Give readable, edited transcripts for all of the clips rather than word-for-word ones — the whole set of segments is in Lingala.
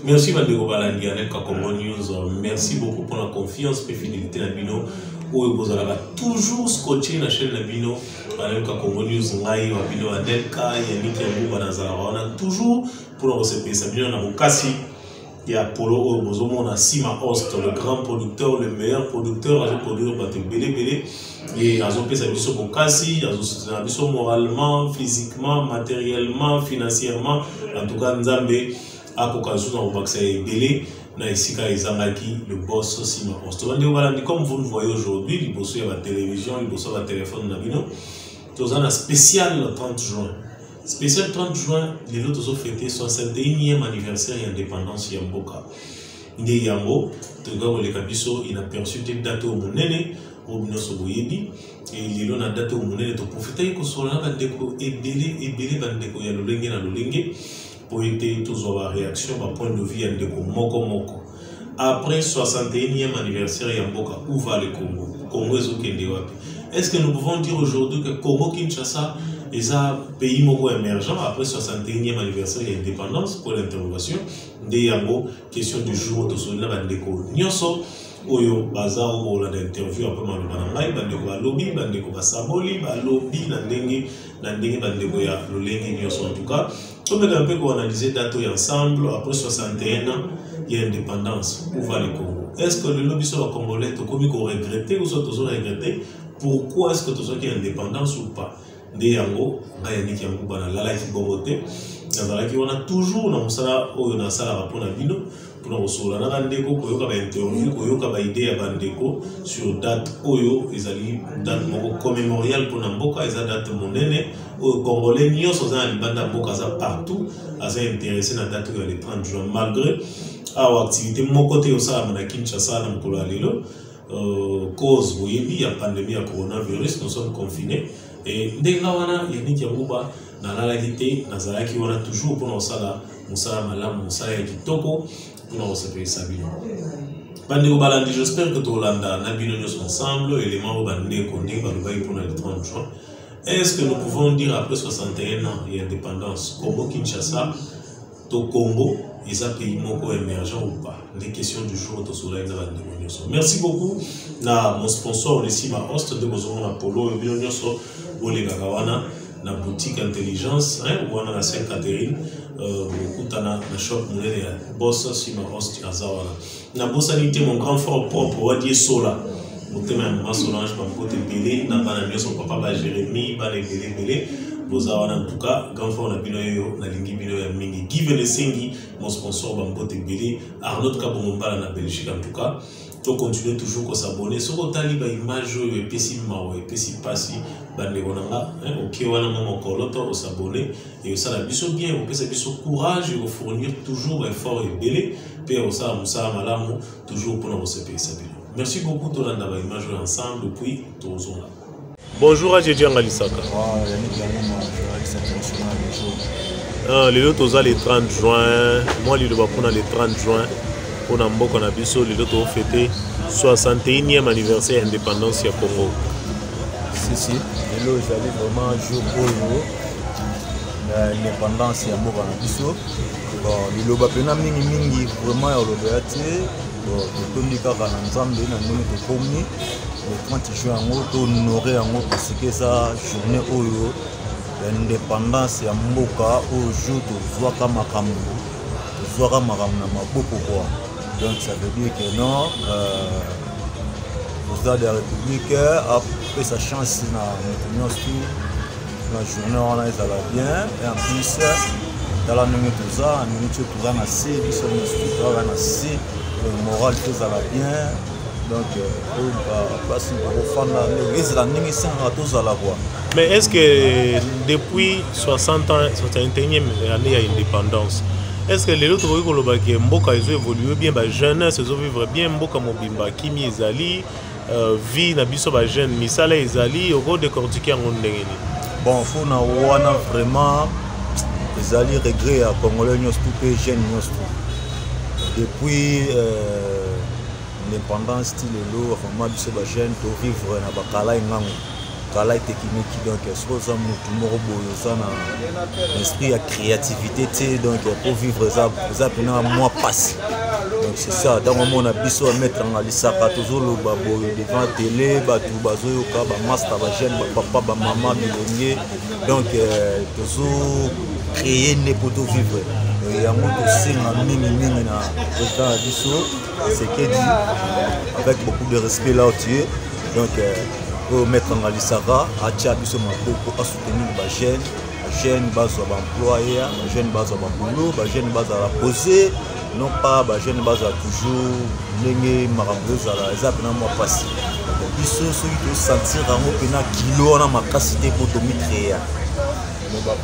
Merci Bandeko Balandi avec Congo News. Merci beaucoup pour la confiance et fidélité Nabino. Où vous allez toujours scotcher la chaîne Nabino avec Congo News. Ngai Nabino Adelka, Yannick Yamou Banazara. On a toujours pour nous recevoir Sabino Nabokasi. Il y a Polo Obozomo, on a Sima Host, le grand producteur, le meilleur producteur à produire Baté Bélé. Et à Zopé Sabiso Bokasi, à Zopé moralement, physiquement, matériellement, financièrement. En tout cas, Nzambe, à Kokazu, dans le Baksaï Bélé, Naïsika Izangaki, le boss Sima Host. Comme vous le voyez aujourd'hui, il bosse à la télévision, il bosse à la téléphone Nabino. Nous avons un spécial le 30 juin. Spécial 30 juin, les autres ont fêté 61e anniversaire d'indépendance Yamboka. Ndé Yambo, le Kabiso, il a perçu des dates au Mounene, au Binosoboyebi, et il a daté au Mounene, pour profiter que soit là, Bandeko, et belé, Bandeko, il y a le pour aider tous à la réaction, à point de vue, Bandeko, Moko. Après 61e anniversaire Yamboka, où va le Congo? Congo est au Kendewapi. Est-ce que nous pouvons dire aujourd'hui que Congo-Kinshasa est un pays émergent après 61e anniversaire d'indépendance pour l'interrogation de Yango, question du jour de Solina Bandeko Nyoso, Oyo Baza ou la d'interview après Malobanamai, Bandeko Balobi, Bandeko Basaboli, Balobi, Nandenge Bandeko Ya Lolenge Nyoso en tout cas. Comme un peu qu'on analyse dato ensemble, après 61 ans, il y a indépendance. Où va le Congo? Est-ce que le lobby sur le Congolais, comme qu'on regretté ou soit toujours regretté? Pourquoi est-ce que tout ça qui est indépendance ou pas? Des yango, Yannick Yamou Banala qui bobote, on a toujours dans Moussala ou dans Sala pour la vidéo, pour nous recevoir la Bandeko, Koyoka interview, Koyoka idée à Bandeko sur date Oyo, ils allaient date commémoriale pour Namboka, ils allaient date monnaie, au Congolais, nous sommes à l'Ibanda Boka partout, à s'intéresser à la date le 30 juin, malgré l'activité de mon côté au Sala, à Kinshasa, à Mkola Lilo, cause, vous voyez, il y a pandémie à coronavirus, nous sommes confinés. Et dès que Yannick Yamouba, dans la réalité, Nazaraki, on a toujours pour nous ça, Moussa Malam, Moussa Yakitoko, pour nous recevoir Sabino. Bandeko Balandi, j'espère que tout le monde a sont ensemble, et les membres Bandeko Balubaï pour le 30 juin. Est-ce que nous pouvons dire après 61 ans et indépendance, Congo Kinshasa, au Congo, ils ont pays moko émergent ou pas? Les questions du jour au soleil de la Bandeko. Merci beaucoup à mon sponsor, le Sima Host de Bozomon Apollo, et bien sûr, Olegagawana, na boutique intelligence, ou na Sainte-Catherine, Kutana, na shop Moulé, boss Sima Host Azawana. Na bossanité, mon grand frère propre, Wadier Sola. Mon Solange, ma côté Bélé, na bananier son papa, Jérémy, Bané Bélé. Bozawana en tout cas, grand frère na Binoyo, na Lingi Binoyo Mingi, Give le Sengi, mon sponsor, Bambote Bélé, Arnaud Kabomba, na Belgique en tout cas. Donc continuez toujours à s'abonner. Si vous avez des images, et puis si vous avez des passi, ok, on a mon coloto, s'abonner et ça la biso bien, on peut se courage et vous fournir toujours effort et belé, puis on ça malamu toujours pour nous recevoir ça. Merci beaucoup tout le monde d'avoir imagé ensemble puis tous là. Bonjour à Djedji Angalisaka. Les autres les 30 juin, moi je vais prendre les 30 juin. On a beaucoup de l'autre fêté 61e anniversaire d'indépendance du Congo. Si, et là j'allais vraiment jouer pour l'indépendance du Congo. Le Bapena mingi vraiment le Béaté, le Tondika Kananzambe, le 30 juin, on honoré parce que ça journée où l'indépendance du Mboka au jour de Zouaka Makamu. Zouaka Makamu na maboko quoi. Donc ça veut dire que non, le président de la République a fait sa chance dans la journée où on a bien. Et en plus, dans la nuit tout ça, on a assez, le moral tout ça bien. Donc, mais est-ce que depuis 60 ans, 61e année à l'indépendance, est-ce que les autres qui ont évolué bien, les jeunes, ils ont vécu bien, Mobimba, Kimi Ezali, vie Nabiso jeune, Misala Ezali, au cours de cortiquer en monde. Bon, il faut vraiment Ezali regret à Congolais, tout jeune. Depuis l'indépendance, il est là, vraiment, Biso jeune, pour vivre dans Bakala et Ngango. kala tekimeki donc soki oza motu moko boye oza na esprit ya créativité te donc pour vivre eza mpena mwa pasi donc c'est ça ntango omona biso bamettre nga lisaka tozoloba boye devant télé bato bazoyoka bamaster bajeune bapapa bamama bilonge donc tozocréer nde mpo tovivre yango tosenga mingi na président ya biso Sekedi avec beaucoup de respect là où tu es donc pour mettre en lisaka atia biso maboko a soutenir jeune bazwa baemployé jeune bazwa baboulot jeune bazala posé non pas jeune bazala toujours ndenge makambo ezala eza mpena mwa pasi biso soki tosentir yango mpena kilo wana makasi te mpo tomicréa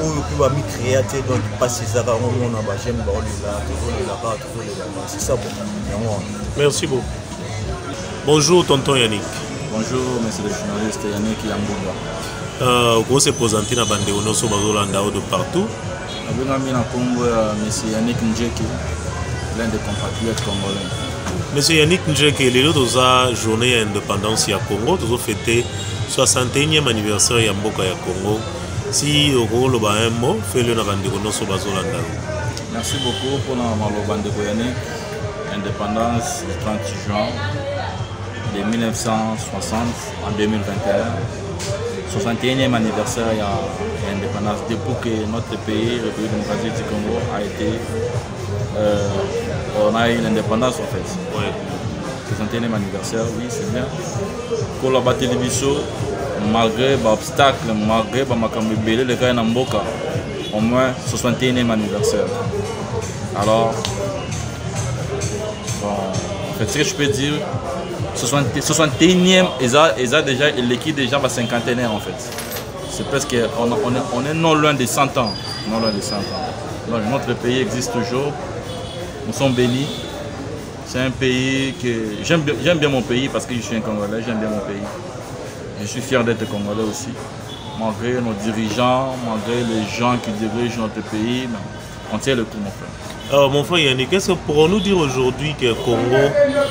oyo mpe bamicréa te donc pasi ezaka yango mona bajeune tozolelaka c'est ça bon yango wana. Merci beaucoup. Bonjour tonton Yannick. Bonjour monsieur le journaliste Yannick Yambouba. Vous se présentez dans bande onoso bazolanda de partout. Abengami na Congo monsieur Yannick Njeke, l'un des compatriotes congolais. Monsieur Yannick Njeke, lelo toza journée d'indépendance ya Congo, tozo fêter 61e anniversaire ya mboka ya Congo. Si okoloba un mot, fais-le na bande onoso bazolanda. Merci beaucoup pour la bande Yannick. Indépendance du 30 juin de 1960 en 2021. 61e anniversaire de l'indépendance depuis que notre pays, le pays démocratique du Congo, a été. On a eu l'indépendance en fait. Ouais. 61e anniversaire, oui, c'est bien. Pour la télévision, malgré les obstacles, malgré les cas en Mboka, au moins 61e anniversaire. Alors, bon, en fait, ce que je peux dire, 61e, ils ont déjà l'équipe déjà va cinquantenaire en fait. C'est presque, on est non loin de 100 ans. Non loin de 100 ans. Donc notre pays existe toujours. Nous sommes bénis. C'est un pays que j'aime bien mon pays parce que je suis un Congolais, j'aime bien mon pays. Je suis fier d'être Congolais aussi. Malgré nos dirigeants, malgré les gens qui dirigent notre pays, on tient le coup mon frère. Alors, mon frère Yannick, qu'est-ce que pourrons-nous dire aujourd'hui que le Congo,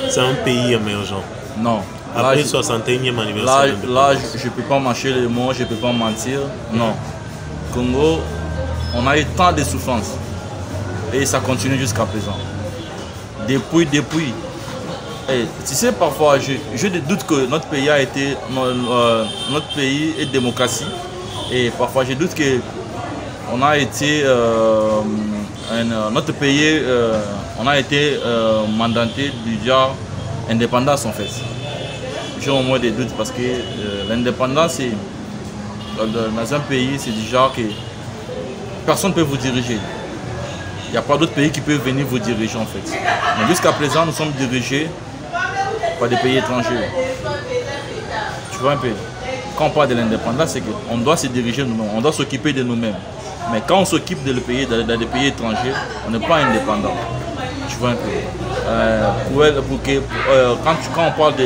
c'est un pays émergent? Non. Après le 61e anniversaire. Là, je ne peux pas mâcher les mots, je ne peux pas mentir. Non. Congo, on a eu tant de souffrances. Et ça continue jusqu'à présent. Depuis. Et, tu sais, parfois, j'ai des doutes que notre pays a été. Notre pays est démocratie. Et parfois, j'ai doute que on a été. Notre pays, on a été mandaté du genre indépendance en fait. J'ai au moins des doutes parce que l'indépendance, dans un pays, c'est du genre que personne ne peut vous diriger. Il n'y a pas d'autres pays qui peuvent venir vous diriger en fait. Mais jusqu'à présent, nous sommes dirigés par des pays étrangers. Tu vois un peu. Quand on parle de l'indépendance, c'est qu'on doit se diriger nous-mêmes, on doit s'occuper de nous-mêmes. Mais quand on s'occupe dans des pays étrangers, on n'est pas indépendant. Tu vois un peu. Quand on parle de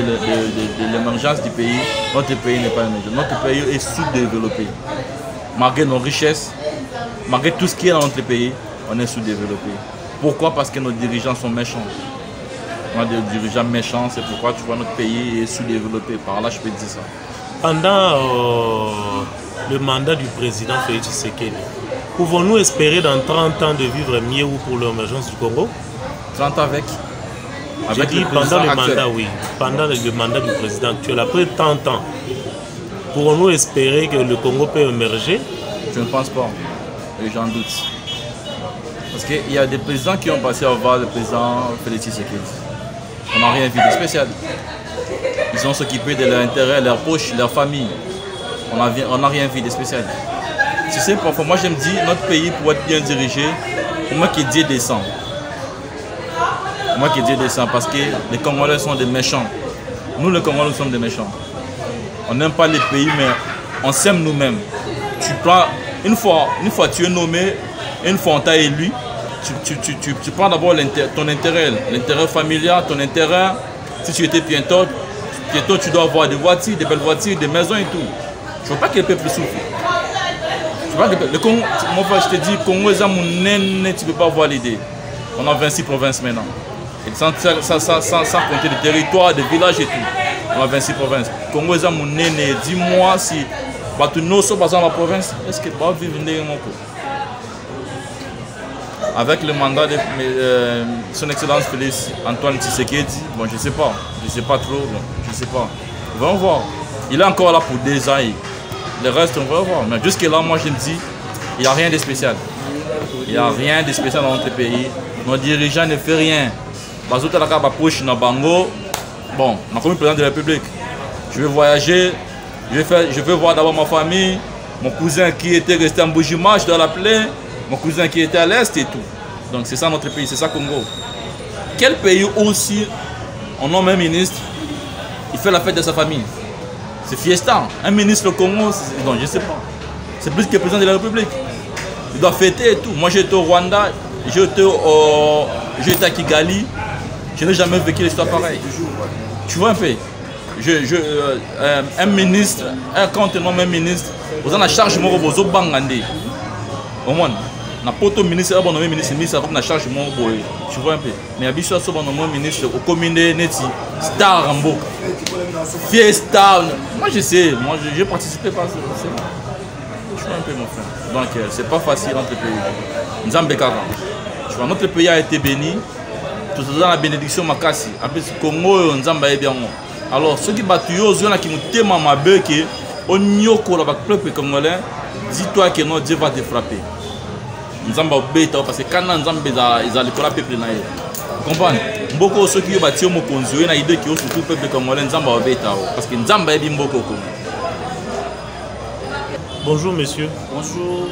l'émergence du pays, notre pays n'est pas émergent. Notre pays est sous-développé. Malgré nos richesses, malgré tout ce qui est dans notre pays, on est sous-développé. Pourquoi? Parce que nos dirigeants sont méchants. On a des dirigeants méchants, c'est pourquoi tu vois notre pays est sous-développé. Par là, je peux te dire ça. Pendant le mandat du président Félix Tshisekedi, pouvons-nous espérer dans 30 ans de vivre mieux ou pour l'émergence du Congo? 30 ans avec le pendant le mandat, oui. Pendant le mandat du président actuel, après 30 ans, pourrons-nous espérer que le Congo peut émerger? Je ne pense pas. Et j'en doute. Parce qu'il y a des présidents qui ont passé avant le président Félix Tshisekedi. On n'a rien vu de spécial. Ils ont s'occupé de leur intérêt, leur poche, leur famille. On n'a rien vu de spécial. Tu sais, parfois, moi je me dis, notre pays, pour être bien dirigé, pour moi que Dieu descend. Pour moi que Dieu descend, parce que les Congolais sont des méchants. Nous, les Congolais, nous sommes des méchants. On n'aime pas les pays, mais on s'aime nous-mêmes. Tu prends, une fois tu es nommé, une fois on t'a élu, tu prends d'abord ton intérêt, l'intérêt familial, ton intérêt. Si tu étais piéton, tu dois avoir des voitures, des belles voitures, des maisons et tout. Je ne veux pas que le peuple souffre. Le Congo, mon frère, je te dis, Congo, tu ne peux pas voir l'idée. On a 26 provinces maintenant. Et sans compter les territoires, des villages et tout. On a 26 provinces. Congo, dis-moi si Batunoso, par exemple, la province, est-ce que va vivre avec le mandat de son Excellence Félix Antoine Tshisekedi, bon, je ne sais pas trop, bon, je ne sais pas. On va voir. Il est encore là pour 2 ans. Le reste, on va voir. Mais jusque-là, moi, je me dis, il n'y a rien de spécial. Il n'y a rien de spécial dans notre pays. Nos dirigeants ne font rien. Bazouta la Kaba Pouche na Bango. Bon, on a comme président de la République. Je vais voyager. Je veux voir d'abord ma famille. Mon cousin qui était resté en Boujima, je dois l'appeler. Mon cousin qui était à l'Est et tout. Donc c'est ça notre pays, c'est ça Congo. Quel pays aussi, on a un ministre, il fait la fête de sa famille? C'est fiesta. Un ministre au Congo, non, je ne sais pas. C'est plus que le président de la République. Il doit fêter et tout. Moi j'étais au Rwanda, j'étais à Kigali. Je n'ai jamais vécu l'histoire pareille. Tu vois un peu. Un ministre, un contenant, un ministre, vous avez la charge de vous bangandé. Au moins, n'importe quel ministre, bon ministre, comme la charge de tu vois un peu. Mais habituellement, ce bon ministre, au comité, star en boucle. Fiesta. Moi je sais, moi j'ai participé par ça. Tu vois un peu mon frère. Donc c'est pas facile entre les pays. Nzambekara. Tu vois, notre pays a été béni. Tout dans la bénédiction Makassi. Après Congo, Nzamba est bien. Alors ceux qui battent yo, ceux qui nous témoignent ma beke, on yoko la peuple congolais. Dis-toi que non, Dieu va te frapper. Nzamba obéta parce que quand Nzamba ils allaient pour la peuple naïe. Comprends? Beaucoup ceux qui ont bâti mon conjoint na idée qui ont surtout peuple congolais Nzamba obéta parce que Nzamba est bien beaucoup. Bonjour monsieur. Bonjour.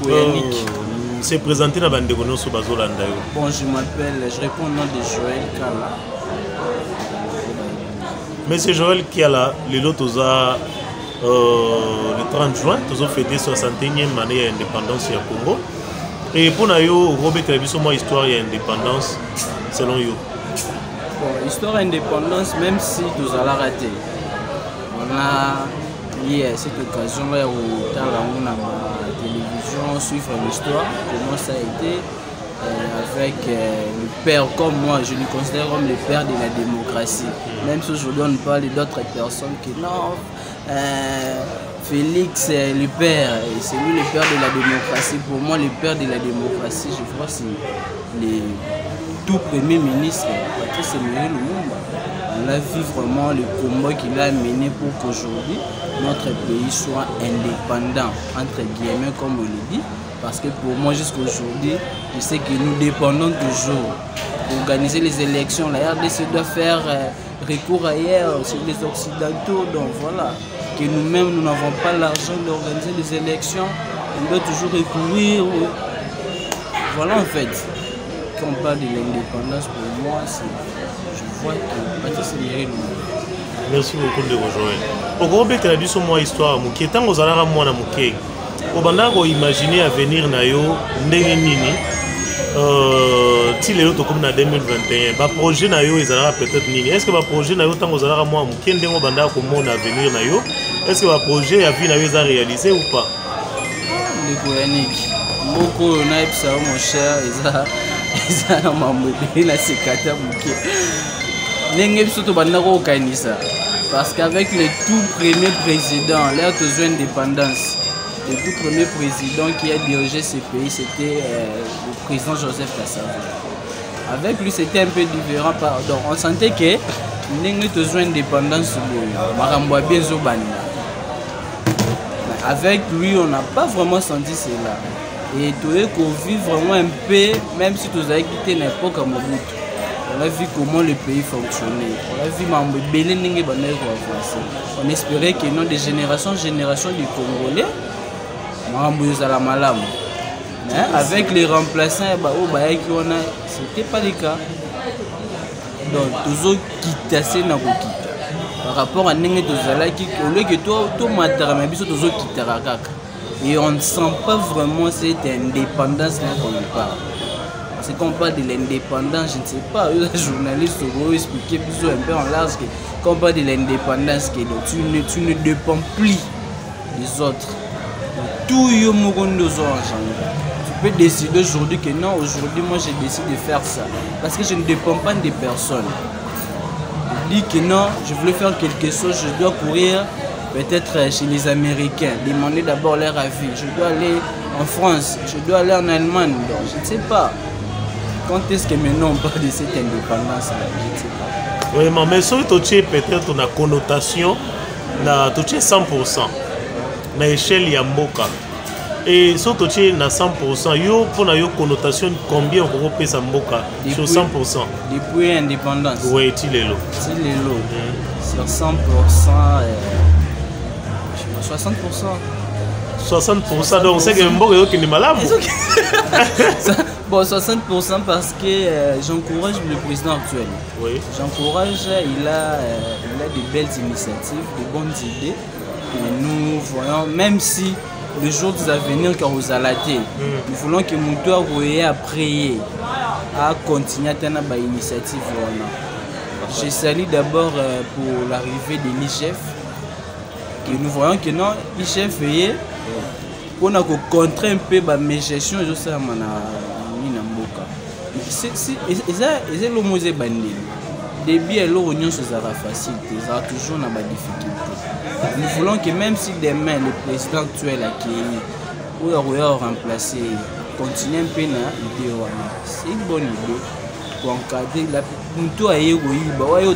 Yannick. C'est présenté dans Bandegono sur Bazolanda. Bon, je réponds au nom de Joël Kala. Monsieur Joël Kala, le lot le 30 juin, nous avons fêté 61e année d'indépendance du Congo. Et pour nous, Robert Television, moi, histoire d'indépendance, selon vous. Bon, histoire d'indépendance, même si nous allons rater, on a eu cette occasion-là où dans la télévision, suivre l'histoire, comment ça a été, avec le père, comme moi, je le considère comme le père de la démocratie. Même si aujourd'hui on parle d'autres personnes qui non. Félix est le père, c'est lui le père de la démocratie. Pour moi, le père de la démocratie, je crois que c'est le tout premier ministre, Patrice Emery Lumumba. On a vu vraiment le combat qu'il a mené pour qu'aujourd'hui notre pays soit indépendant, entre guillemets, comme on le dit. Parce que pour moi, jusqu'à aujourd'hui, je sais que nous dépendons toujours. Pour organiser les élections, la RDC doit faire recours ailleurs, sur les Occidentaux, donc voilà. Que nous-mêmes, nous n'avons pas l'argent d'organiser les élections, on doit toujours recourir. Voilà en fait. Quand on parle de l'indépendance, pour moi, je vois que Patrice Emery Lumumba. Merci beaucoup de rejoindre. Au gros bec la biso moi histoire muke tango zalaka mwana muke. Obanda ko imaginer avenir na yo ndenge nini. Ti lelo to comme na 2021 ba projet na yo ezalaka peut-être nini. Est-ce que ba projet na yo tango zalaka mwa muke ndenge obanda ko mona avenir na yo? Est-ce que ba projet ya vie na yo eza réalisé ou pas? Ndeko Yannick, beaucoup na epsa mon cher eza na mambe na sekata muke. Ndenge biso to banda ko kanisa. Parce qu'avec le tout premier président, l'ère de l'indépendance, le tout premier président qui a dirigé ce pays, c'était le président Joseph Kasavubu. Avec lui, c'était un peu différent. Donc, on sentait que l'indépendance, avec lui, on n'a pas vraiment senti cela. Et tout est qu'on vit vraiment un peu, même si vous avez quitté l'époque à Mobutu. On a vu comment le pays fonctionnait. On a vu Mambo Béléningue Banero avancer. On espérait que non, de génération en génération du Congolais, Mambo Yozala Malam. Avec les remplaçants, ce n'était pas le cas. Donc, tous ceux qui tassaient n'a pas quitté. Par rapport à Nengue Tozala, au lieu que tout matara, mais tous ceux qui tarakak. Et on ne sent pas vraiment cette indépendance là qu'on parle. Parce qu'on parle de l'indépendance, je ne sais pas, les journalistes vont expliquer plus un peu en large que quand on parle de l'indépendance, tu ne dépends plus des autres. Tout le monde tu peux décider aujourd'hui que non, aujourd'hui moi j'ai décidé de faire ça. Parce que je ne dépends pas des personnes. Je dis que non, je voulais faire quelque chose, je dois courir peut-être chez les Américains, demander d'abord leur avis. Je dois aller en France, je dois aller en Allemagne. Donc, je ne sais pas. Quand est-ce que maintenant on parle de cette indépendance-là? Je ne sais pas. Oui, mais si tu as peut-être une connotation, tu as 100%. À l'échelle de Mboka. Et si tu as 100%, pour une connotation, combien on peut payer Mboka sur 100%? Depuis l'indépendance. Oui, tu l'es là. Sur 100%, 60%. 60%, donc c'est que Mboka est malade. Bon, 60% parce que j'encourage le président actuel. Oui. J'encourage, il a de belles initiatives, de bonnes idées. Et nous voyons, même si le jour des avenirs quand vous allez, nous voulons que Moutoua voyait à prier, à continuer à tenir l'initiative. Je salue d'abord pour l'arrivée de l'ICHEF. Nous voyons que non, l'ICHEF est pour contrer un peu mes gestions de ça. C'est le musée bandit. Début et l'union sera facile, ça sera toujours dans des difficultés. Nous voulons que même si demain le président actuel a qui ou a remplacé, continue un peu dans l'idée. C'est une bonne idée pour encadrer la plutôt à y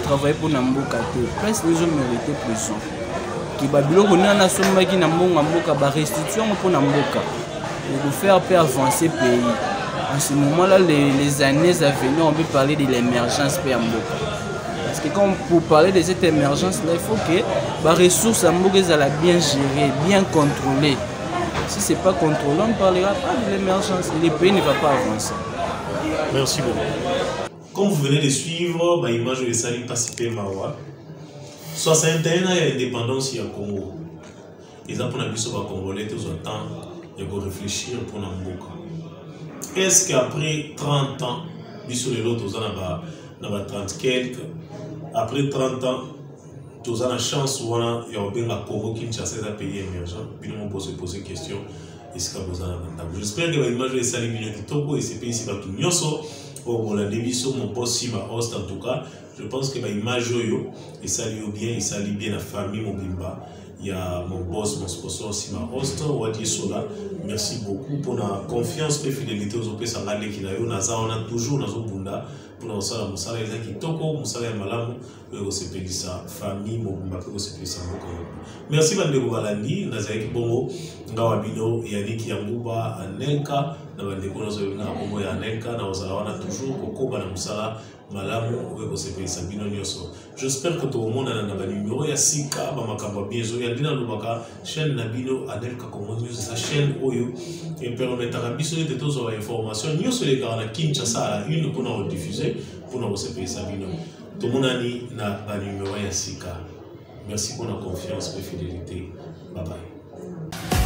travailler pour Namboka. Presque nous avons mérité plus. Qui Babylone on a somme qui Namboka ba restitution pour Namboka. Pour faire avancer le pays. En ce moment-là, les années à venir, on peut parler de l'émergence Mboka. Parce que quand pour parler de cette émergence-là, il faut que les ressources à Mboka soient bien gérées, bien contrôlées. Si ce n'est pas contrôlé, on ne parlera pas de l'émergence. Le pays ne va pas avancer. Merci beaucoup. Comme vous venez de suivre, l'image de Sali Passipé Mawa, 61 ans d'indépendance au Congo. Les Aponnabis sont congolais, tout le temps, il faut réfléchir pour Mboka. Est-ce qu'après 30 ans, sur les autres, on a 30 quelques, après 30 ans, tu as la chance où il y a un Congo qui est un pays émergent, puis on peut se poser la question, est-ce qu'il y a un j'espère que l'image de Sali Togo et ces pays, c'est pas tout nyoso, pour la démission, mon poste, si ma host en tout cas, je pense que l'image est sali bien, il salit bien la famille, mon bimba. Il y a mon boss, mon sponsor, Sima Host, Wadi Sola. Merci beaucoup pour la confiance et fidélité aux OP Sangale qui n'a eu. On a toujours dans Bunda pour nous faire la Moussala qui toko, Moussala Malamu, pour se payer sa famille, mon bimba, pour se payer sa moko. Merci Bandego Balandi, Nazarek Bongo, Ngawabino, Yannick Yangouba, Anelka, Nabandeko Nazarek Bongo et Anelka, Nazarana toujours, Koko, Banamoussala. Malamu ou se paye sa bino nyoso. J'espère que tout le monde a un numéro ya sika ba makamba bienzo ya dina lubaka chaîne nabino Anelka Congo News sa chaîne oyo et permettra biso de tous les informations nyoso les gars na Kinshasa une pour nous diffuser pour nous se payer sa bino. Tout le monde a ni na ba numéro ya sika. Merci pour la confiance et fidélité. Bye bye.